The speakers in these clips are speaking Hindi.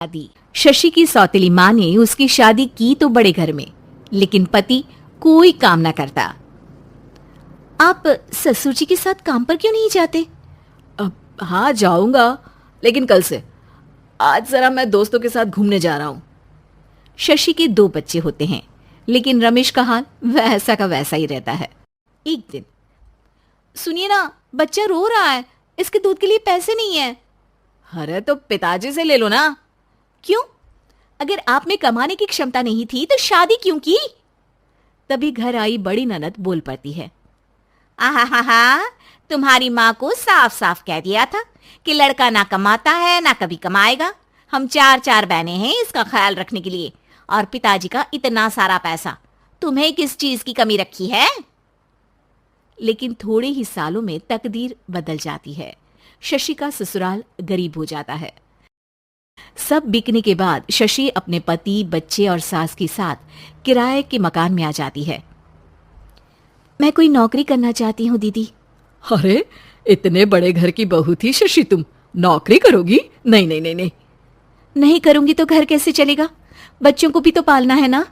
शादी। शशि की सौतेली माँ ने उसकी शादी की तो बड़े घर में, लेकिन पति कोई काम ना करता। आप ससुर जी के साथ काम पर क्यों नहीं जाते? हाँ जाऊंगा, लेकिन कल से। आज जरा मैं दोस्तों के साथ घूमने जा रहा हूँ। शशि के 2 बच्चे होते हैं, लेकिन रमेश का हाल वैसा का वैसा ही रहता है। एक दिन, सुनिए ना, बच्चा रो रहा है, इसके दूध के लिए पैसे नहीं है। अरे तो पिताजी से ले लो ना। क्यों? अगर आप में कमाने की क्षमता नहीं थी तो शादी क्यों की? तभी घर आई बड़ी ननद बोल पड़ती है। आहा, तुम्हारी माँ को साफ साफ कह दिया था कि लड़का ना कमाता है ना कभी कमाएगा। हम 4 बहनें हैं इसका ख्याल रखने के लिए, और पिताजी का इतना सारा पैसा, तुम्हें किस चीज की कमी रखी है? लेकिन थोड़े ही सालों में तकदीर बदल जाती है। शशि का ससुराल गरीब हो जाता है। सब बिकने के बाद शशि अपने पति, बच्चे और सास के साथ किराए के मकान में आ जाती है। मैं कोई नौकरी करना चाहती हूँ दीदी। अरे इतने बड़े घर की बहू थी शशि, तुम नौकरी करोगी? नहीं नहीं नहीं नहीं। नहीं करूंगी तो घर कैसे चलेगा? बच्चों को भी तो पालना है ना।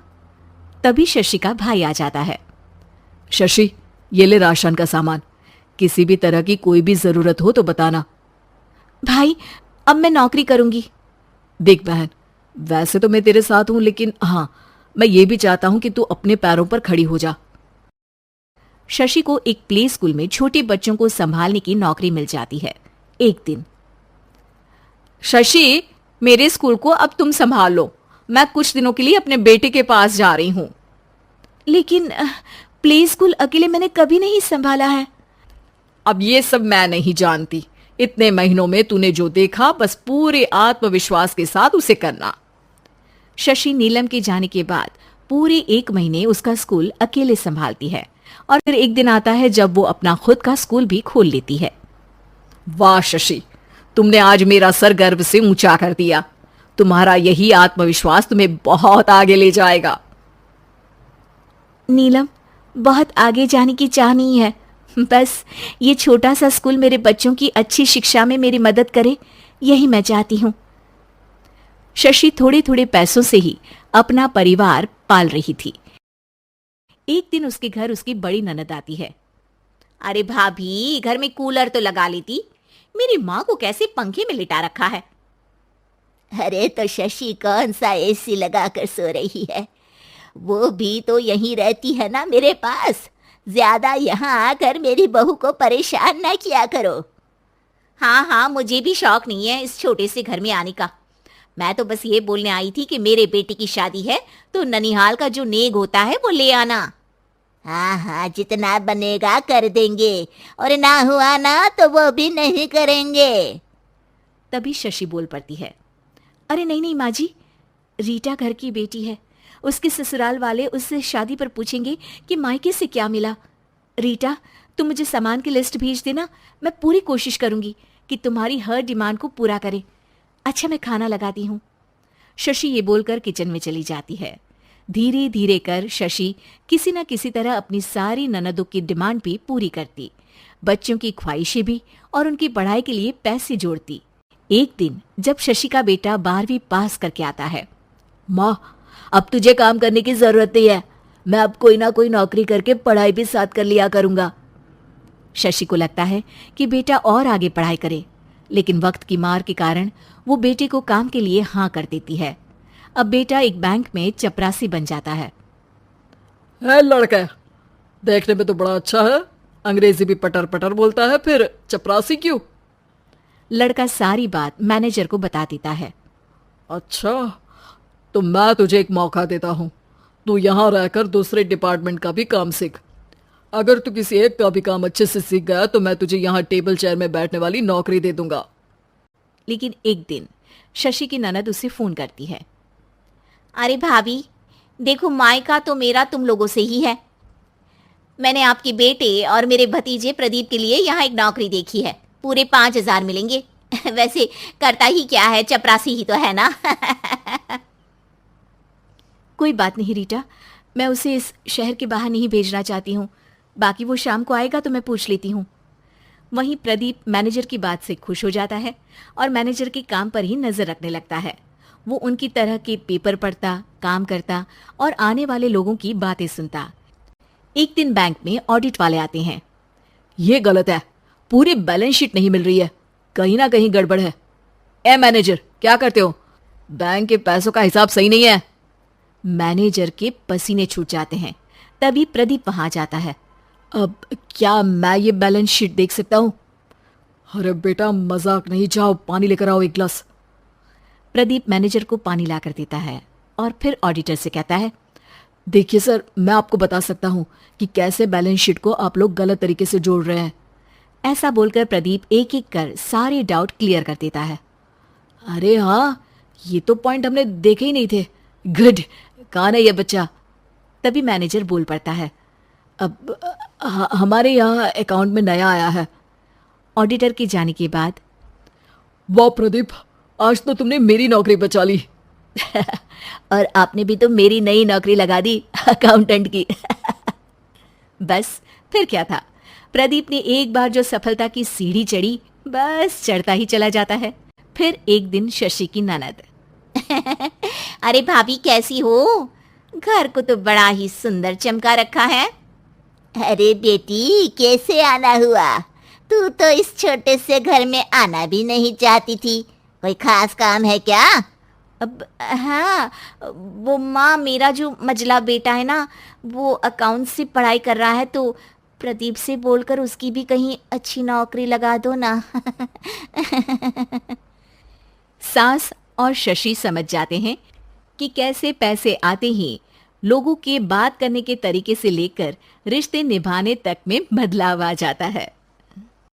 तभी शशि का भाई आ जाता है। शशि, ये ले राशन का सामान, किसी भी तरह की कोई भी जरूरत हो तो बताना। भाई, अब मैं नौकरी करूंगी। देख बहन, वैसे तो मैं तेरे साथ हूं, लेकिन हाँ, मैं ये भी चाहता हूं कि तू अपने पैरों पर खड़ी हो जा। शशि को एक प्ले स्कूल में छोटे बच्चों को संभालने की नौकरी मिल जाती है। एक दिन, शशि, मेरे स्कूल को अब तुम संभाल लो, मैं कुछ दिनों के लिए अपने बेटे के पास जा रही हूं। लेकिन प्ले स्कूल अकेले मैंने कभी नहीं संभाला है। अब ये सब मैं नहीं जानती। इतने महीनों में तूने जो देखा, बस पूरे आत्मविश्वास के साथ उसे करना। शशि नीलम के जाने के बाद पूरे 1 महीने उसका स्कूल अकेले संभालती है, और फिर एक दिन आता है जब वो अपना खुद का स्कूल भी खोल लेती है। वाह शशि, तुमने आज मेरा सर गर्व से ऊंचा कर दिया। तुम्हारा यही आत्मविश्वास तुम्हें बहुत आगे ले जाएगा। नीलम, बहुत आगे जाने की चाह नहीं है, बस ये छोटा सा स्कूल मेरे बच्चों की अच्छी शिक्षा में मेरी मदद करे, यही मैं चाहती हूँ। शशि थोड़े थोड़े पैसों से ही अपना परिवार पाल रही थी। एक दिन उसके घर उसकी बड़ी ननद आती है। अरे भाभी, घर में कूलर तो लगा लेती, मेरी माँ को कैसे पंखे में लिटा रखा है? अरे तो शशि कौन सा एसी लगा कर सो रही है? वो भी तो यहीं रहती है ना मेरे पास। ज्यादा यहाँ आकर मेरी बहू को परेशान ना किया करो। हाँ, मुझे भी शौक नहीं है इस छोटे से घर में आने का। मैं तो बस ये बोलने आई थी कि मेरे बेटे की शादी है तो ननिहाल का जो नेग होता है वो ले आना। हाँ, जितना बनेगा कर देंगे, और ना हुआ ना तो वो भी नहीं करेंगे। तभी शशि बोल पड़ती है। अरे नहीं माँ जी, रीटा घर की बेटी है, उसके ससुराल वाले उससे शादी पर पूछेंगे कि मायके से क्या मिला। रीटा, तुम मुझे सामान की लिस्ट भेज देना, मैं पूरी कोशिश करूंगी कि तुम्हारी हर डिमांड को पूरा करें। अच्छा, मैं खाना लगाती हूँ। शशि ये बोलकर किचन में चली जाती है। धीरे धीरे कर शशि किसी न किसी तरह अपनी सारी ननदों की डिमांड भी पूरी करती, बच्चों की ख्वाहिशें भी, और उनकी पढ़ाई के लिए पैसे जोड़ती। एक दिन जब शशि का बेटा 12वीं पास करके आता है। माँ, अब तुझे काम करने की जरूरत नहीं है, मैं अब कोई ना कोई नौकरी करके पढ़ाई भी साथ कर लिया करूंगा। शशि को लगता है कि बेटा और आगे पढ़ाई करे, लेकिन वक्त की मार के कारण वो बेटे को काम के लिए हाँ कर देती है। अब बेटा एक बैंक में चपरासी बन जाता है। लड़का देखने में तो बड़ा अच्छा है, अंग्रेजी भी पटर पटर बोलता है, फिर चपरासी क्यों? लड़का सारी बात मैनेजर को बता देता है। अच्छा, तो मैं तुझे एक मौका देता हूँ, तू यहाँ रहकर दूसरे डिपार्टमेंट का भी काम सीख। अगर तू किसी एक का भी काम अच्छे से सीख गया तो मैं तुझे यहाँ टेबल चेयर में बैठने वाली नौकरी दे दूंगा। लेकिन एक दिन शशि की ननद उसे फोन करती है। अरे भाभी, देखो, मायका तो मेरा तुम लोगों से ही है। मैंने आपके बेटे और मेरे भतीजे प्रदीप के लिए यहाँ एक नौकरी देखी है, पूरे 5,000 मिलेंगे। वैसे करता ही क्या है, चपरासी ही तो है ना। कोई बात नहीं रीटा, मैं उसे इस शहर के बाहर नहीं भेजना चाहती हूँ, बाकी वो शाम को आएगा तो मैं पूछ लेती हूँ। वहीं प्रदीप मैनेजर की बात से खुश हो जाता है और मैनेजर के काम पर ही नजर रखने लगता है। वो उनकी तरह के पेपर पढ़ता, काम करता और आने वाले लोगों की बातें सुनता। एक दिन बैंक में ऑडिट वाले आते हैं। ये गलत है, पूरी बैलेंस शीट नहीं मिल रही है, कहीं ना कहीं गड़बड़ है। ए मैनेजर, क्या करते हो? बैंक के पैसों का हिसाब सही नहीं है। मैनेजर के पसीने छूट जाते हैं। तभी प्रदीप वहां जाता है। अब क्या मैं ये बैलेंस शीट देख सकता हूँ? अरे बेटा मजाक नहीं, जाओ पानी लेकर आओ एक गिलास। प्रदीप मैनेजर को पानी लाकर देता है और फिर ऑडिटर से कहता है, देखिए सर, मैं आपको बता सकता हूँ कि कैसे बैलेंस शीट को आप लोग गलत तरीके से जोड़ रहे हैं। ऐसा बोलकर प्रदीप एक एक कर सारे डाउट क्लियर कर देता है। अरे हाँ, ये तो पॉइंट हमने देखे ही नहीं थे। गुड, कौन है ये बच्चा? तभी मैनेजर बोल पड़ता है, अब हमारे यहाँ अकाउंट में नया आया है। ऑडिटर के जाने के बाद, वाह प्रदीप, आज तो तुमने मेरी नौकरी बचा ली। और आपने भी तो मेरी नई नौकरी लगा दी अकाउंटेंट की। बस फिर क्या था, प्रदीप ने एक बार जो सफलता की सीढ़ी चढ़ी, बस चढ़ता ही चला जाता है। फिर एक दिन शशि की ननद, अरे भाभी कैसी हो? घर को तो बड़ा ही सुंदर चमका रखा है। अरे बेटी, कैसे आना हुआ? तू तो इस छोटे से घर में आना भी नहीं चाहती थी, कोई खास काम है क्या? अब हाँ, वो माँ, मेरा जो मजला बेटा है ना, वो अकाउंट से पढ़ाई कर रहा है, तो प्रदीप से बोलकर उसकी भी कहीं अच्छी नौकरी लगा दो ना। सास और शशि समझ जाते हैं कि कैसे पैसे आते ही लोगों के बात करने के तरीके से लेकर रिश्ते निभाने तक में बदलाव आ जाता है।